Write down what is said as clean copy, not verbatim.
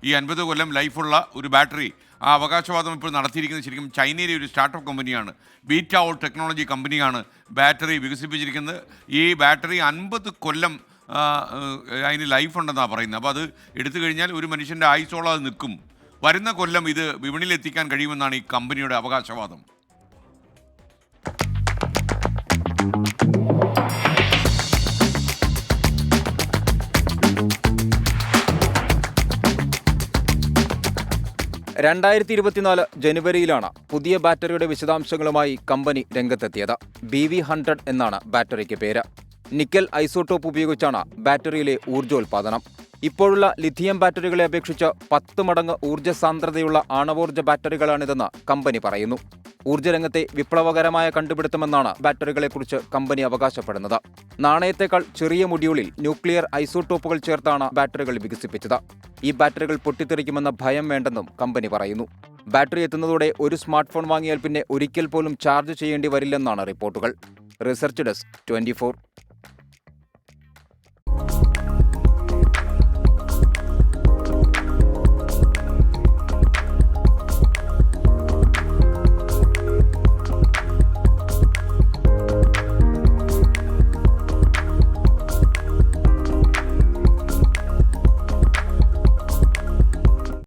ഈ 50 കൊല്ലം ലൈഫുള്ള ഒരു ബാറ്ററി ആ അവകാശവാദം ഇപ്പോൾ നടത്തിയിരിക്കുന്നത് ശരിക്കും ചൈനയിലെ ഒരു സ്റ്റാർട്ടപ്പ് കമ്പനിയാണ്. ബീറ്റാവോൾ ടെക്നോളജി കമ്പനിയാണ് ബാറ്ററി വികസിപ്പിച്ചിരിക്കുന്നത്. ഈ ബാറ്ററി 50 കൊല്ലം അതിന് ലൈഫ് ഉണ്ടെന്നാണ് പറയുന്നത്. അപ്പോൾ അത് എടുത്തു കഴിഞ്ഞാൽ ഒരു മനുഷ്യൻ്റെ ആയുസോളം അത് നിൽക്കും. വരുന്ന കൊല്ലം ഇത് വിപണിയിലെത്തിക്കാൻ കഴിയുമെന്നാണ് ഈ കമ്പനിയുടെ അവകാശവാദം. ജനുവരിയിലാണ് പുതിയ ബാറ്ററിയുടെ വിശദാംശങ്ങളുമായി കമ്പനി രംഗത്തെത്തിയത്. BV100 എന്നാണ് ബാറ്ററിക്ക് പേര്. നിക്കൽ ഐസോട്ടോപ്പ് ഉപയോഗിച്ചാണ് ബാറ്ററിയിലെ ഊർജ്ജോൽപാദനം. ഇപ്പോഴുള്ള ലിഥിയം ബാറ്ററികളെ അപേക്ഷിച്ച് 10 മടങ്ങ് ഊർജ്ജ സാന്ദ്രതയുള്ള ആണവോർജ്ജ ബാറ്ററികളാണിതെന്ന് കമ്പനി പറയുന്നു. ഊർജ്ജരംഗത്തെ വിപ്ലവകരമായ കണ്ടുപിടുത്തമെന്നാണ് ബാറ്ററികളെക്കുറിച്ച് കമ്പനി അവകാശപ്പെടുന്നത്. നാണയത്തേക്കാൾ ചെറിയ മൊഡ്യൂളിൽ ന്യൂക്ലിയർ ഐസോട്ടോപ്പുകൾ ചേർത്താണ് ബാറ്ററികൾ വികസിപ്പിച്ചത്. ഈ ബാറ്ററികൾ പൊട്ടിത്തെറിക്കുമെന്ന ഭയം വേണ്ടെന്നും കമ്പനി പറയുന്നു. ബാറ്ററി എത്തുന്നതോടെ ഒരു സ്മാർട്ട് ഫോൺ വാങ്ങിയാൽ പിന്നെ ഒരിക്കൽ പോലും ചാർജ് ചെയ്യേണ്ടി വരില്ലെന്നാണ് റിപ്പോർട്ടുകൾ. Research desk 24.